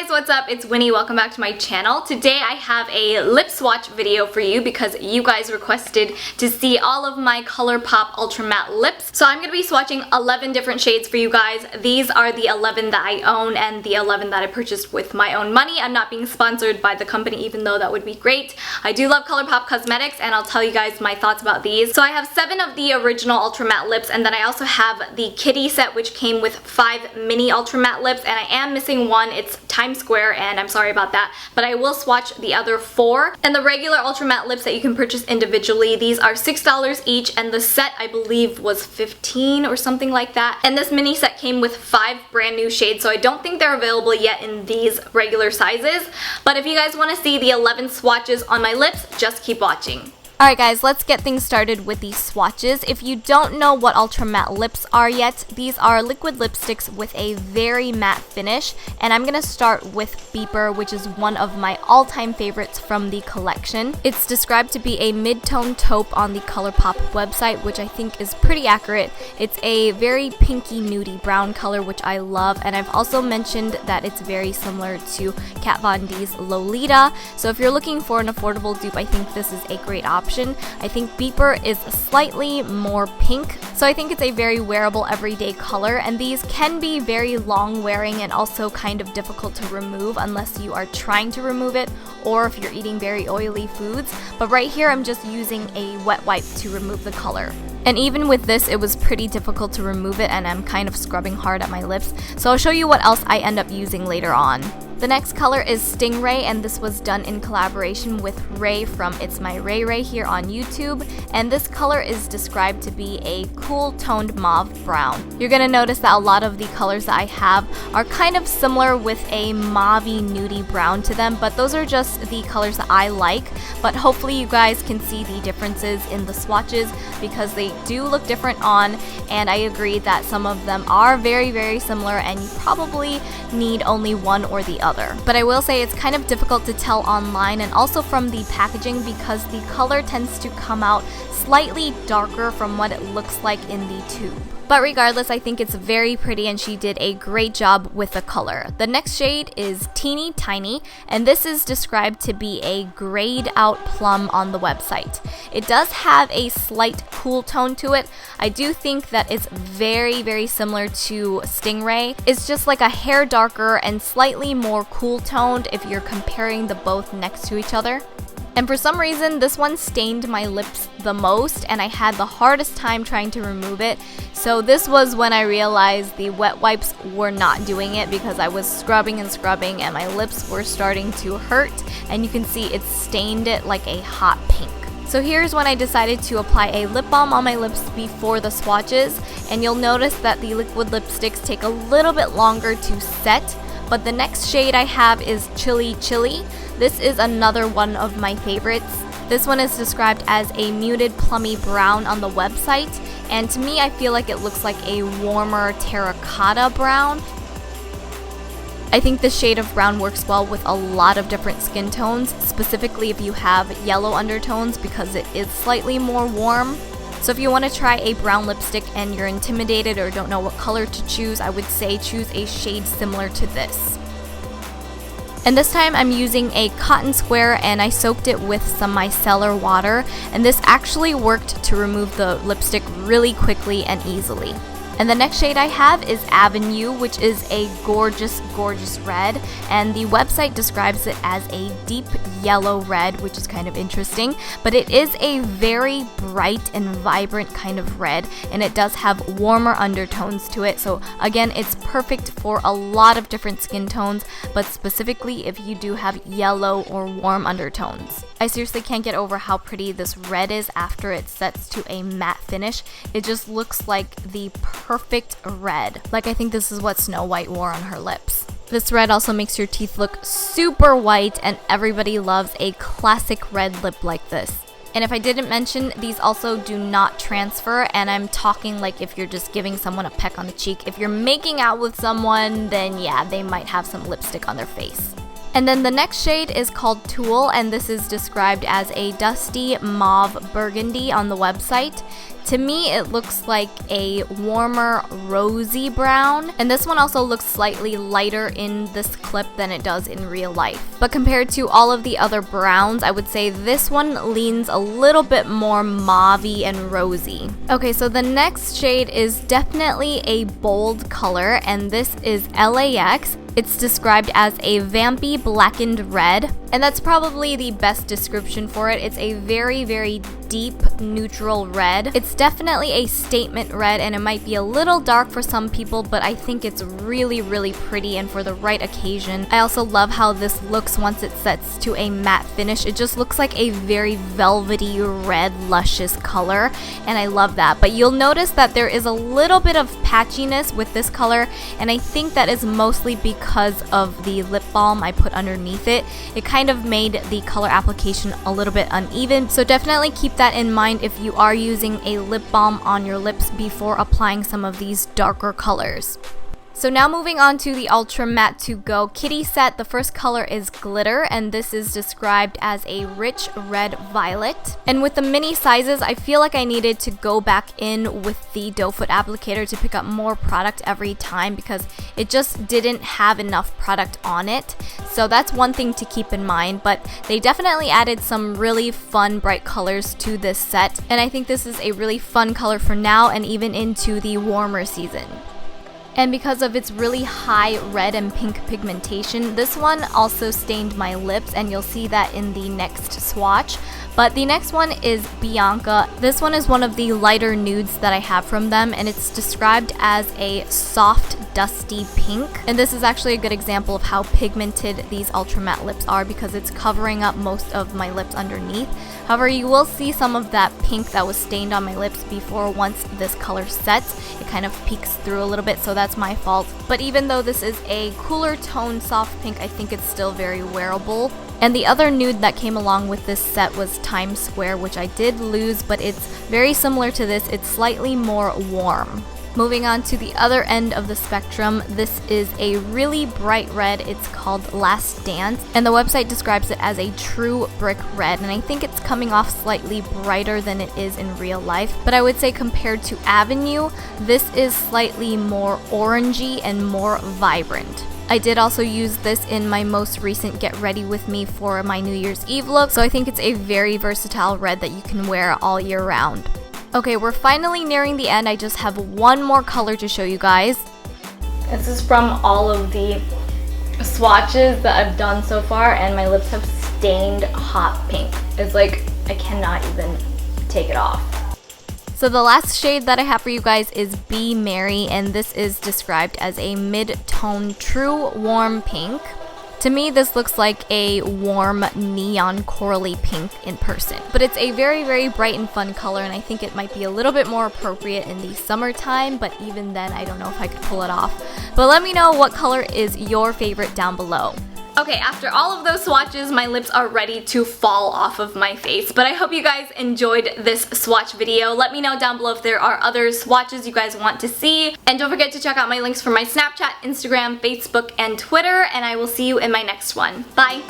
guys, what's up? It's Winnie. Welcome back to my channel. Today I have a lip swatch video for you because you guys requested to see all of my ColourPop Ultra Matte Lips. So I'm going to be swatching 11 different shades for you guys. These are the 11 that I own and the 11 that I purchased with my own money. I'm not being sponsored by the company, even though that would be great. I do love ColourPop cosmetics and I'll tell you guys my thoughts about these. So I have 7 of the original Ultra Matte Lips, and then I also have the Kitty set, which came with 5 mini Ultra Matte Lips, and I am missing one. It's Times Square, and I'm sorry about that, but I will swatch the other 4. And the regular Ultra Matte Lips that you can purchase individually, these are $6 each, and the set I believe was $15 or something like that. And this mini set came with 5 brand new shades, so I don't think they're available yet in these regular sizes. But if you guys want to see the 11 swatches on my lips, just keep watching. Alright guys, let's get things started with these swatches. If you don't know what Ultra Matte Lips are yet, these are liquid lipsticks with a very matte finish, and I'm gonna start with Beeper, which is one of my all-time favorites from the collection. It's described to be a mid-tone taupe on the ColourPop website, which I think is pretty accurate. It's a very pinky nudie brown color, which I love, and I've also mentioned that it's very similar to Kat Von D's Lolita, so if you're looking for an affordable dupe, I think this is a great option. I think Beeper is slightly more pink, so I think it's a very wearable everyday color, and these can be very long wearing and also kind of difficult to remove unless you are trying to remove it or if you're eating very oily foods. But right here I'm just using a wet wipe to remove the color. And even with this, it was pretty difficult to remove it, and I'm kind of scrubbing hard at my lips, so I'll show you what else I end up using later on. The next color is StingRAYE, and this was done in collaboration with Ray from It's My Ray here on YouTube, and this color is described to be a cool toned mauve brown. You're gonna notice that a lot of the colors that I have are kind of similar with a mauvey nudie brown to them, but those are just the colors that I like. But hopefully you guys can see the differences in the swatches because they do look different on, and I agree that some of them are very similar and you probably need only one or the other. But I will say it's kind of difficult to tell online and also from the packaging because the color tends to come out slightly darker from what it looks like in the tube. But regardless, I think it's very pretty and she did a great job with the color. The next shade is Teeny Tiny, and this is described to be a grayed out plum on the website. It does have a slight cool tone to it. I do think that it's very similar to StingRAYE. It's just like a hair darker and slightly more cool toned if you're comparing the both next to each other. And for some reason, this one stained my lips the most, and I had the hardest time trying to remove it. So this was when I realized the wet wipes were not doing it because I was scrubbing and my lips were starting to hurt, and you can see it stained it like a hot pink. So here's when I decided to apply a lip balm on my lips before the swatches, and you'll notice that the liquid lipsticks take a little bit longer to set. But the next shade I have is Chilly Chilly. This is another one of my favorites. This one is described as a muted plummy brown on the website, and to me I feel like it looks like a warmer terracotta brown. I think this shade of brown works well with a lot of different skin tones, specifically if you have yellow undertones because it is slightly more warm. So if you want to try a brown lipstick and you're intimidated or don't know what color to choose, I would say choose a shade similar to this. And this time I'm using a cotton square and I soaked it with some micellar water, and this actually worked to remove the lipstick really quickly and easily. And the next shade I have is Avenue, which is a gorgeous red, and the website describes it as a deep yellow red, which is kind of interesting, but it is a very bright and vibrant kind of red, and it does have warmer undertones to it. So again, it's perfect for a lot of different skin tones, but specifically if you do have yellow or warm undertones. I seriously can't get over how pretty this red is after it sets to a matte finish. It just looks like the perfect red. Like I think this is what Snow White wore on her lips. This red also makes your teeth look super white, and everybody loves a classic red lip like this. And if I didn't mention, these also do not transfer, and I'm talking like if you're just giving someone a peck on the cheek. If you're making out with someone, then yeah, they might have some lipstick on their face. And then the next shade is called Tulle, and this is described as a dusty mauve burgundy on the website. to me it looks like a warmer rosy brown, and this one also looks slightly lighter in this clip than it does in real life. But compared to all of the other browns, I would say this one leans a little bit more mauve-y and rosy. Okay, so the next shade is definitely a bold color, and this is LAX. It's described as a vampy blackened red, and that's probably the best description for it. It's a very, very deep neutral red. It's definitely a statement red, and it might be a little dark for some people, but I think it's really, really pretty and for the right occasion. I also love how this looks once it sets to a matte finish. It just looks like a very velvety red luscious color, and I love that. But you'll notice that there is a little bit of patchiness with this color, and I think that is mostly because of the lip balm I put underneath it. It kind of made the color application a little bit uneven, so definitely keep that in mind if you are using a lip balm on your lips before applying some of these darker colors. So now moving on to the Ultra Matte To Go Kitty set. The first color is Glitter, and this is described as a rich red violet. And with the mini sizes, I feel like I needed to go back in with the doe foot applicator to pick up more product every time because it just didn't have enough product on it. So that's one thing to keep in mind, but they definitely added some really fun bright colors to this set, and I think this is a really fun color for now and even into the warmer season. And because of its really high red and pink pigmentation, this one also stained my lips, and you'll see that in the next swatch. But the next one is Bianca. This one is one of the lighter nudes that I have from them, and it's described as a soft, dusty pink. And this is actually a good example of how pigmented these ultra matte lips are because it's covering up most of my lips underneath. However, you will see some of that pink that was stained on my lips before once this color sets. It kind of peeks through a little bit, so that's my fault. But even though this is a cooler tone soft pink, I think it's still very wearable. And the other nude that came along with this set was Times Square, which I did lose, but it's very similar to this. It's slightly more warm. Moving on to the other end of the spectrum, this is a really bright red. It's called Last Dance, and the website describes it as a true brick red, and I think it's coming off slightly brighter than it is in real life. But I would say compared to Avenue, this is slightly more orangey and more vibrant. I did also use this in my most recent Get Ready With Me for my New Year's Eve look, so I think it's a very versatile red that you can wear all year round. Okay, we're finally nearing the end. I just have one more color to show you guys. This is from all of the swatches that I've done so far, and my lips have stained hot pink. It's like I cannot even take it off. So the last shade that I have for you guys is Be Merry, and this is described as a mid-tone true warm pink. To me, this looks like a warm neon corally pink in person. But it's a very, very bright and fun color, and I think it might be a little bit more appropriate in the summertime, but even then, I don't know if I could pull it off. But let me know what color is your favorite down below. Okay, after all of those swatches, my lips are ready to fall off of my face. But I hope you guys enjoyed this swatch video. Let me know down below if there are other swatches you guys want to see. And don't forget to check out my links for my Snapchat, Instagram, Facebook, and Twitter. And I will see you in my next one. Bye!